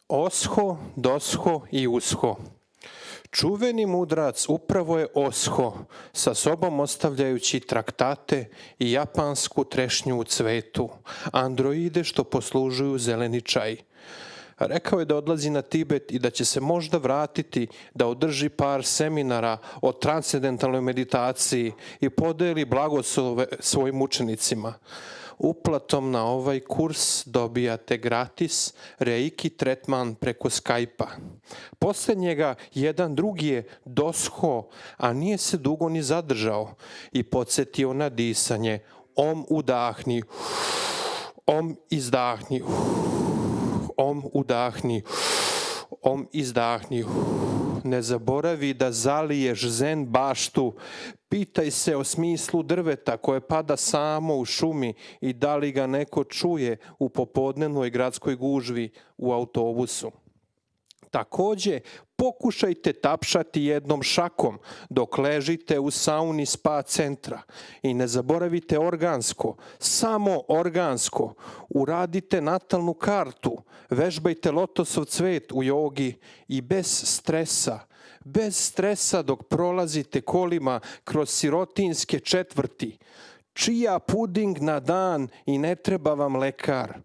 Osho, dosho i usho. Čuveni mudrac upravo je osho, sa sobom ostavljajući traktate i japansku trešnju u cvetu, androide što poslužuju zeleni čaj. Rekao je da odlazi na Tibet i da će se možda vratiti da održi par seminara o transcendentalnoj meditaciji i podeli blagoslove svojim učenicima. Uplatom na ovaj kurs dobijate gratis reiki tretman preko Skype-a. Posle njega jedan drugi je dosho, a nije se dugo ni zadržao i podsjetio na disanje. Om udahni, om izdahni, om udahni, om izdahni. Ne zaboravi da zaliješ zen baštu. Pitaj se o smislu drveta koje pada samo u šumi i da li ga neko čuje u popodnevnoj gradskoj gužvi u autobusu. Takođe, pokušajte tapšati jednom šakom dok ležite u sauni spa centra i ne zaboravite organsko, samo organsko. Uradite natalnu kartu, vežbajte lotosov cvet u jogi i bez stresa dok prolazite kolima kroz sirotinske četvrti. Čija puding na dan i ne treba vam lekar.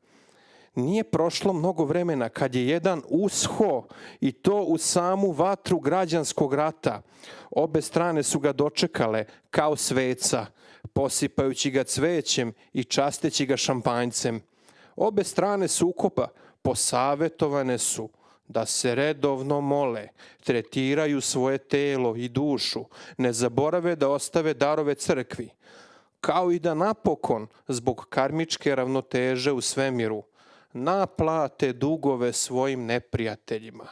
Nije prošlo mnogo vremena kad je jedan usho i to u samu vatru građanskog rata. Obe strane su ga dočekale kao sveca, posipajući ga cvećem i časteći ga šampanjcem. Obe strane sukoba posavetovane su da se redovno mole, tretiraju svoje telo i dušu, ne zaborave da ostave darove crkvi, kao i da napokon, zbog karmičke ravnoteže u svemiru, naplate dugove svojim neprijateljima.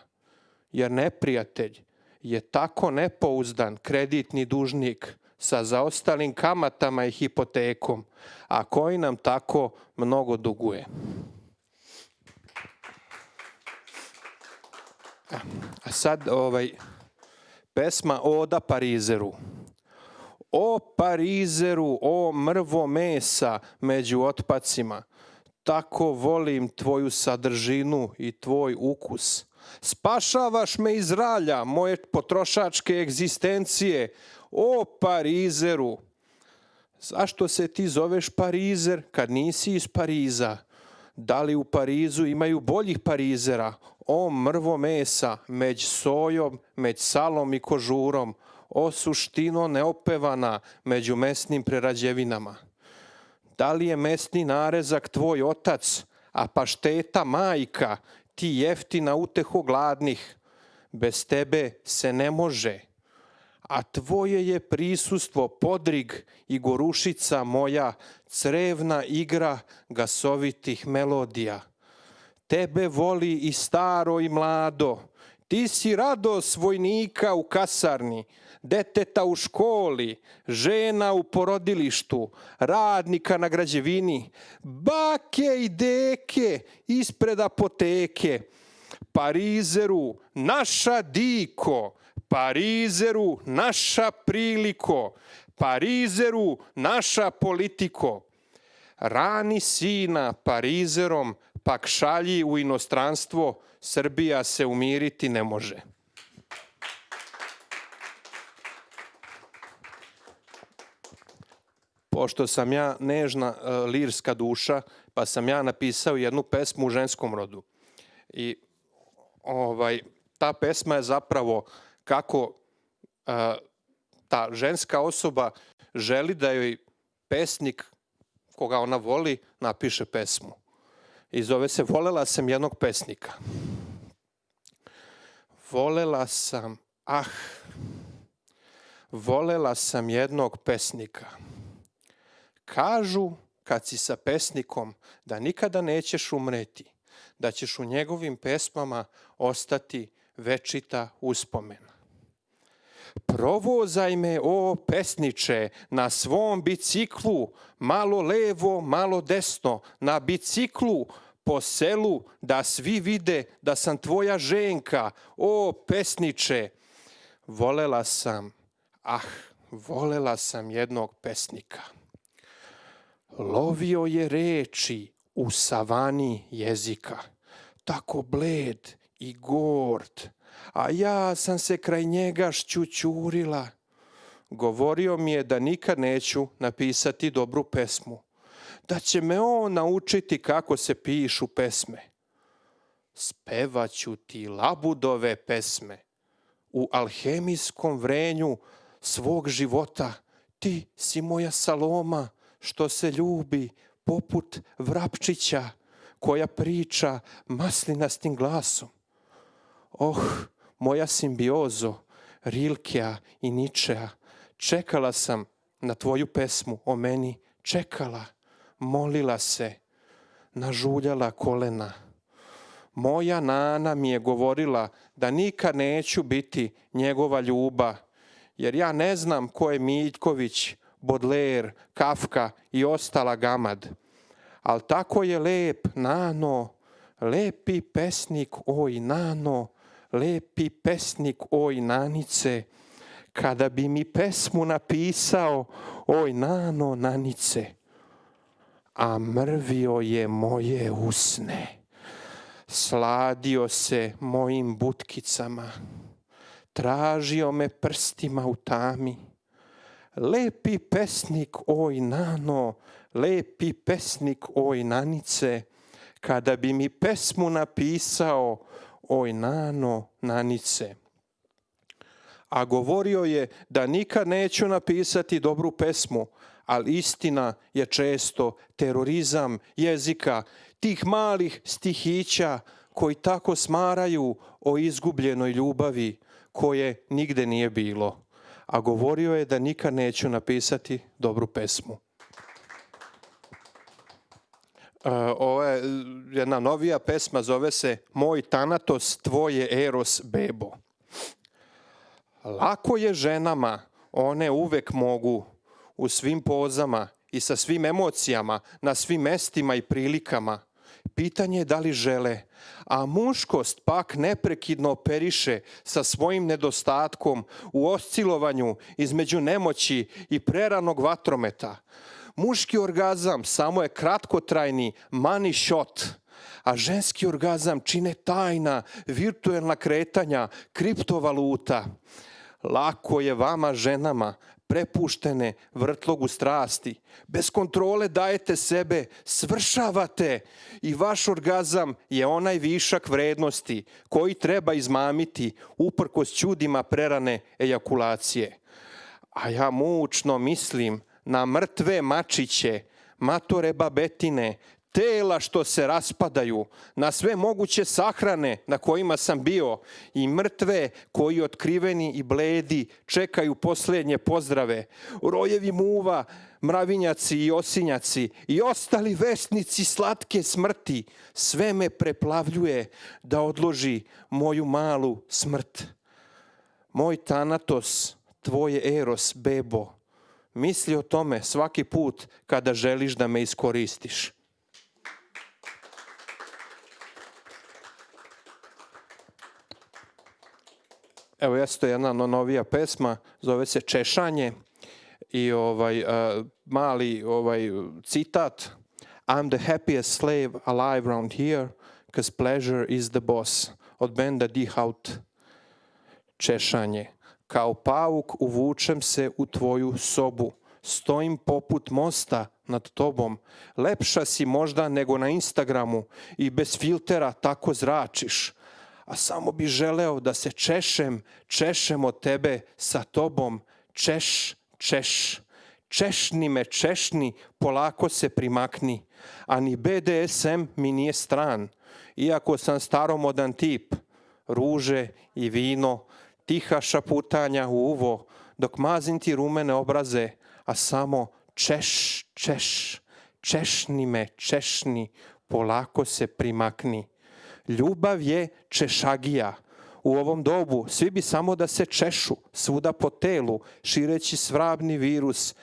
Jer neprijatelj je tako nepouzdan kreditni dužnik sa zaostalim kamatama i hipotekom, a koji nam tako mnogo duguje. A sad pesma Oda Parizeru. O Parizeru, o mrvo mesa među otpacima, tako volim tvoju sadržinu i tvoj ukus. Spašavaš me iz ralja moje potrošačke egzistencije, o Parizeru. Zašto se ti zoveš Parizer kad nisi iz Pariza? Da li u Parizu imaju boljih Parizera? O mrvo mesa, među sojom, među salom i kožurom, o suštino neopevana među mesnim prerađevinama. Da li je mesni narezak tvoj otac, a pašteta majka, ti jeftina uteho gladnih? Bez tebe se ne može, a tvoje je prisustvo podrig i gorušica moja, crevna igra gasovitih melodija. Tebe voli i staro i mlado, ti si radost vojnika u kasarni, deteta u školi, žena u porodilištu, radnika na građevini, bake i deke ispred apoteke. Parizeru, naša diko, Parizeru, naša priliko, Parizeru, naša politiko. Rani sina Parizerom, pak šalji u inostranstvo, Srbija se umiriti ne može. Pošto sam ja nežna lirska duša, pa sam ja napisao jednu pesmu u ženskom rodu. I ta pesma je zapravo kako ta ženska osoba želi da joj pesnik koga ona voli napiše pesmu. I zove se Volela sam jednog pesnika. Volela sam jednog pesnika. Kažu kad si sa pesnikom da nikada nećeš umreti, da ćeš u njegovim pesmama ostati večita uspomena. Provozaj me, o pesniče, na svom biciklu, malo levo, malo desno, na biciklu, po selu, da svi vide da sam tvoja ženka, o pesniče. Volela sam jednog pesnika. Lovio je reči u savani jezika. tako bled i gord, a ja sam se kraj njega šćućurila. Govorio mi je da nikad neću napisati dobru pesmu, da će me on naučiti kako se pišu pesme. Spevaću ti labudove pesme, u alhemijskom vrenju svog života. Ti si moja Saloma što se ljubi poput vrapčića koja priča maslinastim glasom. Oh, moja simbiozo, Rilkea i Ničea, čekala sam na tvoju pesmu o meni, čekala, molila se, nažuljala kolena. Moja nana mi je govorila da nikad neću biti njegova ljuba, jer ja ne znam ko je Miljković, Baudelaire, Kafka i ostala gamad. Al tako je lep Nano, lepi pesnik, oj Nano, lepi pesnik, oj Nanice, kada bi mi pesmu napisao, oj Nano, Nanice. A mrvio je moje usne, sladio se mojim butkicama, tražio me prstima u tami. Lepi pesnik, oj Nano, lepi pesnik, oj Nanice, kada bi mi pesmu napisao, oj Nano, Nanice. A govorio je da nikad neću napisati dobru pesmu, ali istina je često terorizam jezika, tih malih stihića koji tako smaraju o izgubljenoj ljubavi koje nigde nije bilo. A govorio je da nikad neću napisati dobru pesmu. Ovo je jedna novija pesma, zove se Moj Tanatos, tvoje Eros bebo. Lako je ženama, one uvek mogu u svim pozama i sa svim emocijama, na svim mestima i prilikama. Pitanje je da li žele, a muškost pak neprekidno operiše sa svojim nedostatkom u oscilovanju između nemoći i preranog vatrometa. Muški orgazam samo je kratkotrajni money shot, a ženski orgazam čine tajna, virtuelna kretanja, kriptovaluta. Lako je vama ženama, prepuštene vrtlogu strasti. Bez kontrole dajete sebe, svršavate i vaš orgazam je onaj višak vrednosti koji treba izmamiti uprkos čudima prerane ejakulacije. A ja mučno mislim na mrtve mačiće, matore babetine, tela što se raspadaju, na sve moguće sahrane na kojima sam bio i mrtve koji otkriveni i bledi čekaju posljednje pozdrave, rojevi muva, mravinjaci i osinjaci i ostali vesnici slatke smrti, sve me preplavljuje da odloži moju malu smrt. Moj Tanatos, tvoje Eros bebo, misli o tome svaki put kada želiš da me iskoristiš. Evo jeste jedna novija pesma, zove se Češanje i mali citat. I'm the happiest slave alive round here, cause pleasure is the boss. Od benda Die Haut. Češanje. Kao pauk uvučem se u tvoju sobu. Stojim poput mosta nad tobom. Lepša si možda nego na Instagramu i bez filtera tako zračiš. A samo bi želeo da se češem od tebe sa tobom. Češ. Češni me, češni, polako se primakni. A ni BDSM mi nije stran. Iako sam staromodan tip. Ruže i vino, tiha šaputanja u uvo, dok mazim ti rumene obraze, a samo češ. Češni me, češni, polako se primakni. Ljubav je češagija. U ovom dobu svi bi samo da se češu, svuda po telu, šireći svrabni virus,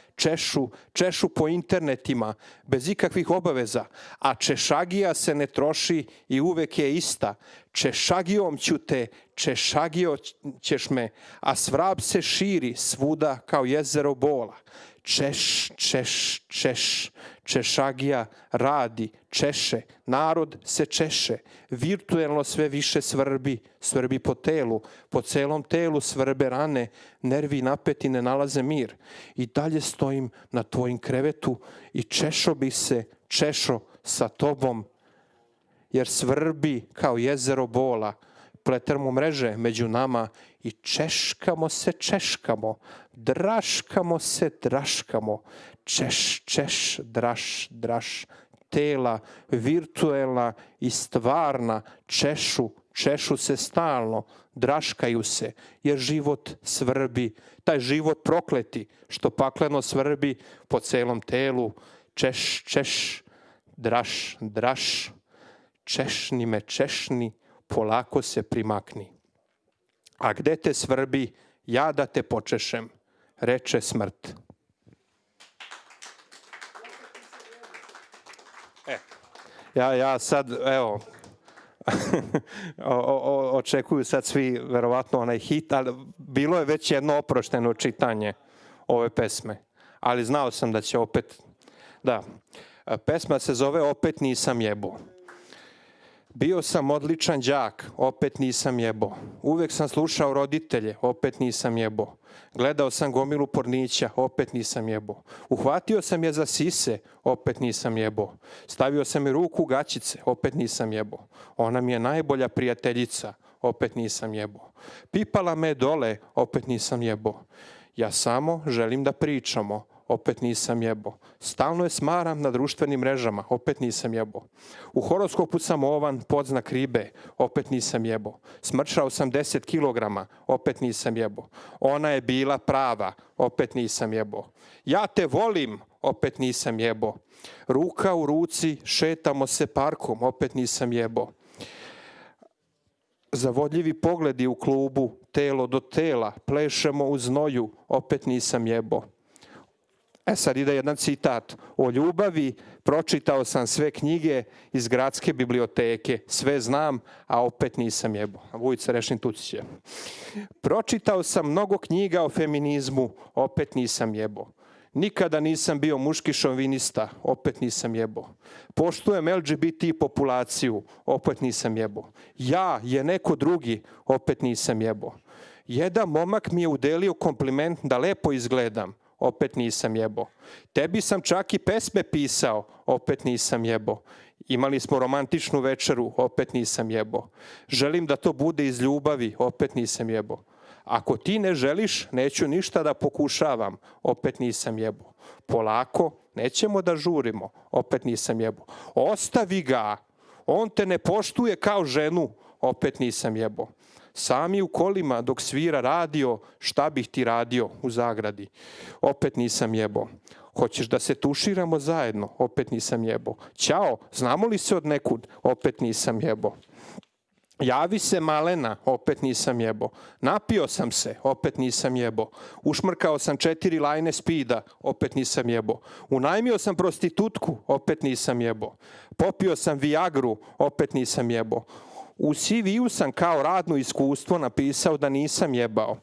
češu po internetima, bez ikakvih obaveza, a češagija se ne troši i uvek je ista. Češagijom ću te, češagijom ćeš me, a svrab se širi svuda kao jezero bola. Češ, češ, češ, češagija radi, češe, narod se češe, virtuelno sve više svrbi, svrbi po telu, po celom telu svrbe rane, nervi napeti ne nalaze mir. I dalje stojim na tvojim krevetu i češo bi se, češo sa tobom, jer svrbi kao jezero bola, pletermo mreže među nama i češkamo se, češkamo, draškamo se, draškamo, češ, češ, draš, draš, tela virtuelna i stvarna češu, češu se stalno, draškaju se, jer život svrbi, taj život prokleti, što pakleno svrbi po celom telu, češ, češ, draš, draš, češni me, češni, polako se primakni. A gde te svrbi, ja da te počešem, reče smrt. Ja sad, evo, očekuju sad svi verovatno onaj hit, ali bilo je već jedno oprošteno čitanje ove pesme. Ali znao sam da će opet, da, pesma se zove Opet nisam jebo. Bio sam odličan đak, opet nisam jebo. Uvek sam slušao roditelje, opet nisam jebo. Gledao sam gomilu pornića, opet nisam jebo. Uhvatio sam je za sise, opet nisam jebo. Stavio sam je ruku u gaćice, opet nisam jebo. Ona mi je najbolja prijateljica, opet nisam jebo. Pipala me dole, opet nisam jebo. Ja samo želim da pričamo, opet nisam jebo. Stalno je smaram na društvenim mrežama, opet nisam jebo. U horoskopu sam ovan, podznak ribe, opet nisam jebo. Smršao sam 10 kilograma, opet nisam jebo. Ona je bila prava, opet nisam jebo. Ja te volim, opet nisam jebo. Ruka u ruci, šetamo se parkom, opet nisam jebo. Zavodljivi pogledi u klubu, telo do tela, plešemo u znoju, opet nisam jebo. Sad ide jedan citat. O ljubavi pročitao sam sve knjige iz gradske biblioteke. Sve znam, a opet nisam jebo. Vujica Rešin Tucić je. Pročitao sam mnogo knjiga o feminizmu, opet nisam jebo. Nikada nisam bio muški šovinista, opet nisam jebo. Poštujem LGBT populaciju, opet nisam jebo. Ja je neko drugi, opet nisam jebo. Jedan momak mi je udelio kompliment da lepo izgledam, opet nisam jebo. Tebi sam čak i pesme pisao, opet nisam jebo. Imali smo romantičnu večeru, opet nisam jebo. Želim da to bude iz ljubavi, opet nisam jebo. Ako ti ne želiš, neću ništa da pokušavam, opet nisam jebo. Polako, nećemo da žurimo, opet nisam jebo. Ostavi ga, on te ne poštuje kao ženu, opet nisam jebo. Sami u kolima dok svira radio, šta bih ti radio u zagradi, opet nisam jebo. Hoćeš da se tuširamo zajedno, opet nisam jebo. Ćao, znamo li se od nekud, opet nisam jebo. Javi se malena, opet nisam jebo. Napio sam se, opet nisam jebo. Ušmrkao sam 4 lajne spida, opet nisam jebo. Unajmio sam prostitutku, opet nisam jebo. Popio sam Viagru, opet nisam jebo. U CV-u sam kao radno iskustvo napisao da nisam jebao.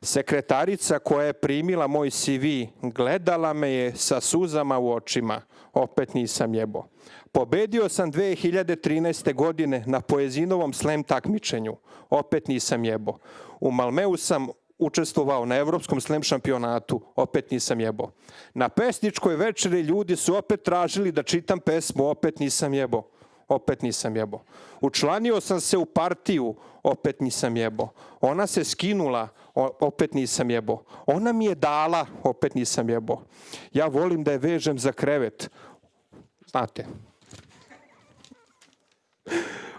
Sekretarica koja je primila moj CV gledala me je sa suzama u očima, opet nisam jebo. Pobedio sam 2013. godine na Poezinovom slam takmičenju, opet nisam jebo. U Malmeu sam učestvovao na Evropskom slam šampionatu, opet nisam jebo. Na pesničkoj večeri ljudi su opet tražili da čitam pesmu, opet nisam jebo. Opet nisam jebo. Učlanio sam se u partiju, opet nisam jebo. Ona se skinula, opet nisam jebo. Ona mi je dala, opet nisam jebo. Ja volim da je vežem za krevet. Znate.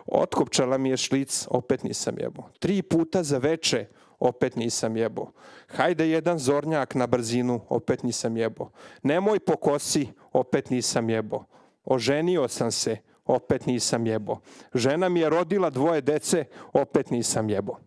Otkopčala mi je šlic, opet nisam jebo. 3 puta za veče, opet nisam jebo. Hajde jedan zornjak na brzinu, opet nisam jebo. Nemoj po kosi, opet nisam jebo. Oženio sam se, opet nisam jebo. Žena mi je rodila 2 dece, opet nisam jebo.